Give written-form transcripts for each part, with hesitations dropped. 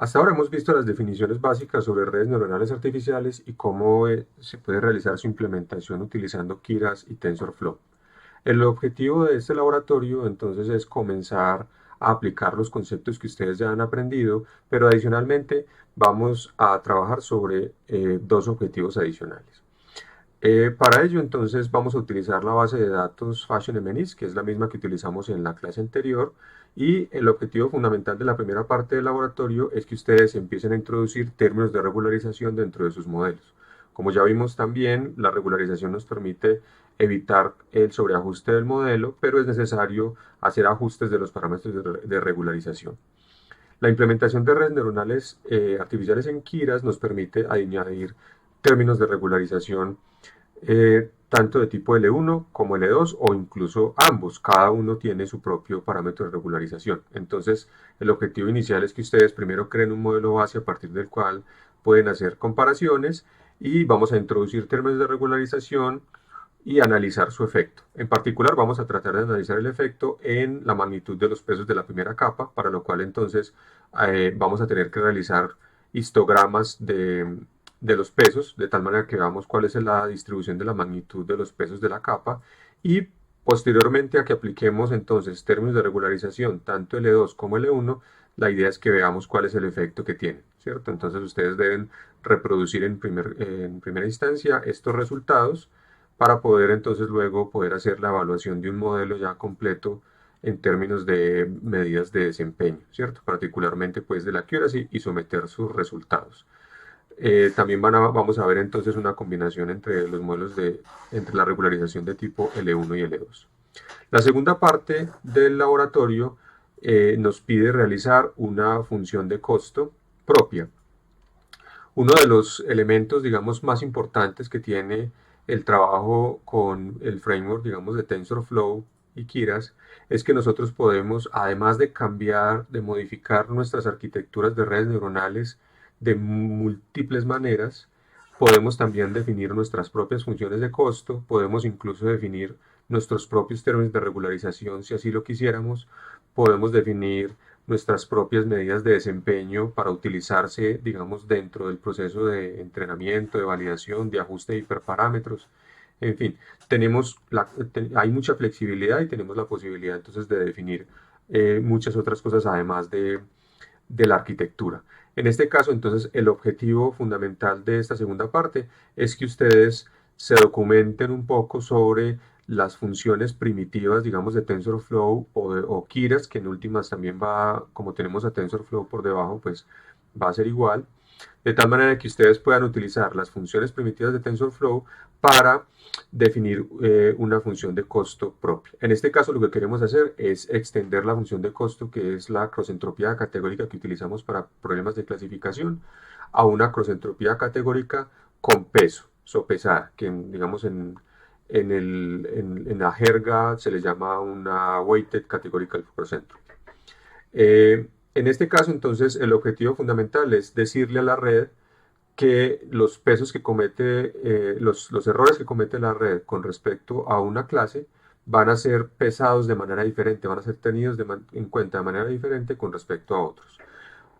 Hasta ahora hemos visto las definiciones básicas sobre redes neuronales artificiales y cómo se puede realizar su implementación utilizando Keras y TensorFlow. El objetivo de este laboratorio entonces es comenzar a aplicar los conceptos que ustedes ya han aprendido, pero adicionalmente vamos a trabajar sobre dos objetivos adicionales. Para ello entonces vamos a utilizar la base de datos FashionMNIST, que es la misma que utilizamos en la clase anterior, y el objetivo fundamental de la primera parte del laboratorio es que ustedes empiecen a introducir términos de regularización dentro de sus modelos. Como ya vimos también, la regularización nos permite evitar el sobreajuste del modelo, pero es necesario hacer ajustes de los parámetros de regularización. La implementación de redes neuronales artificiales en Keras nos permite añadir términos de regularización tanto de tipo L1 como L2 o incluso ambos. Cada uno tiene su propio parámetro de regularización. Entonces, el objetivo inicial es que ustedes primero creen un modelo base a partir del cual pueden hacer comparaciones y vamos a introducir términos de regularización y analizar su efecto. En particular vamos a tratar de analizar el efecto en la magnitud de los pesos de la primera capa, para lo cual entonces vamos a tener que realizar histogramas de los pesos, de tal manera que veamos cuál es la distribución de la magnitud de los pesos de la capa y posteriormente a que apliquemos entonces términos de regularización, tanto L2 como L1, la idea es que veamos cuál es el efecto que tienen, ¿cierto? Entonces ustedes deben reproducir en primera instancia estos resultados para poder entonces luego poder hacer la evaluación de un modelo ya completo en términos de medidas de desempeño, ¿cierto? Particularmente pues de la accuracy y someter sus resultados. También vamos a ver entonces una combinación entre los modelos entre la regularización de tipo L1 y L2. La segunda parte del laboratorio nos pide realizar una función de costo propia. Uno de los elementos, digamos, más importantes que tiene el trabajo con el framework, digamos, de TensorFlow y Keras, es que nosotros podemos, además de cambiar, de modificar nuestras arquitecturas de redes neuronales de múltiples maneras, podemos también definir nuestras propias funciones de costo, podemos incluso definir nuestros propios términos de regularización si así lo quisiéramos, podemos definir nuestras propias medidas de desempeño para utilizarse, digamos, dentro del proceso de entrenamiento, de validación, de ajuste de hiperparámetros. En fin, hay mucha flexibilidad y tenemos la posibilidad entonces de definir muchas otras cosas además de la arquitectura. En este caso, entonces, el objetivo fundamental de esta segunda parte es que ustedes se documenten un poco sobre las funciones primitivas, digamos, de TensorFlow o Keras, que en últimas también va, como tenemos a TensorFlow por debajo, pues va a ser igual, de tal manera que ustedes puedan utilizar las funciones primitivas de TensorFlow para definir una función de costo propia. En este caso lo que queremos hacer es extender la función de costo, que es la crossentropía categórica que utilizamos para problemas de clasificación, a una crossentropía categórica con peso, sopesada, que digamos en la jerga se le llama una weighted categorical cross-entropy. En este caso, entonces, el objetivo fundamental es decirle a la red que los pesos que comete, los errores que comete la red con respecto a una clase van a ser pesados de manera diferente, van a ser tenidos en cuenta de manera diferente con respecto a otros.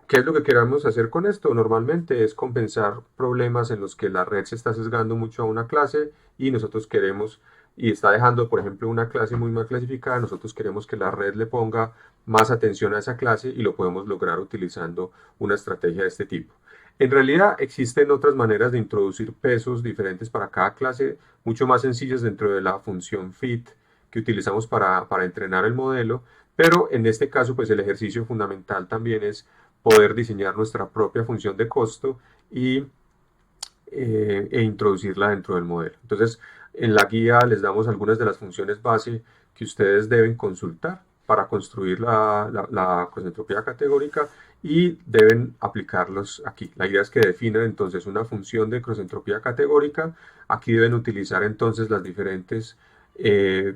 ¿Qué es lo que queremos hacer con esto? Normalmente es compensar problemas en los que la red se está sesgando mucho a una clase y nosotros queremos, y está dejando, por ejemplo, una clase muy mal clasificada, nosotros queremos que la red le ponga más atención a esa clase y lo podemos lograr utilizando una estrategia de este tipo. En realidad existen otras maneras de introducir pesos diferentes para cada clase, mucho más sencillas dentro de la función fit que utilizamos para entrenar el modelo, pero en este caso pues el ejercicio fundamental también es poder diseñar nuestra propia función de costo e introducirla dentro del modelo. Entonces, en la guía les damos algunas de las funciones base que ustedes deben consultar para construir la crossentropía categórica y deben aplicarlos aquí. La idea es que definan entonces una función de crossentropía categórica. Aquí deben utilizar entonces las diferentes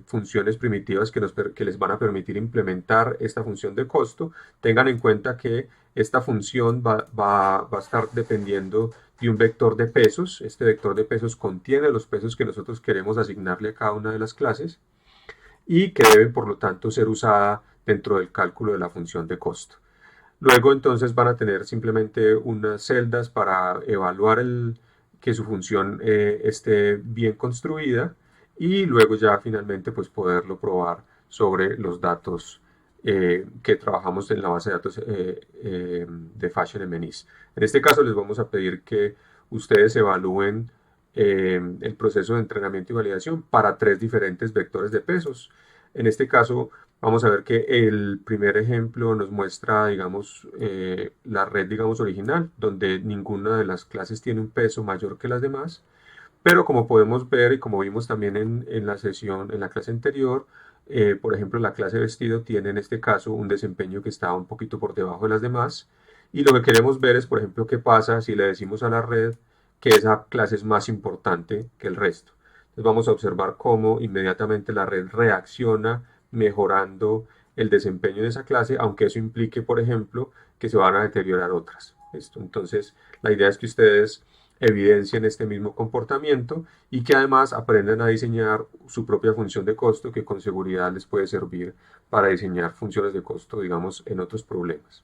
funciones primitivas que les van a permitir implementar esta función de costo. Tengan en cuenta que esta función va a estar dependiendo de un vector de pesos. Este vector de pesos contiene los pesos que nosotros queremos asignarle a cada una de las clases y que debe, por lo tanto, ser usada dentro del cálculo de la función de costo. Luego entonces van a tener simplemente unas celdas para evaluar que su función esté bien construida y luego ya finalmente pues poderlo probar sobre los datos que trabajamos en la base de datos de Fashion MNIS. En este caso les vamos a pedir que ustedes evalúen el proceso de entrenamiento y validación para 3 diferentes vectores de pesos. En este caso vamos a ver que el primer ejemplo nos muestra, digamos, la red, digamos, original, donde ninguna de las clases tiene un peso mayor que las demás. Pero como podemos ver y como vimos también en la sesión, en la clase anterior, por ejemplo, la clase vestido tiene en este caso un desempeño que está un poquito por debajo de las demás. Y lo que queremos ver es, por ejemplo, qué pasa si le decimos a la red que esa clase es más importante que el resto. Entonces vamos a observar cómo inmediatamente la red reacciona mejorando el desempeño de esa clase, aunque eso implique, por ejemplo, que se van a deteriorar otras. Entonces, la idea es que ustedes evidencien este mismo comportamiento y que además aprendan a diseñar su propia función de costo que con seguridad les puede servir para diseñar funciones de costo, digamos, en otros problemas.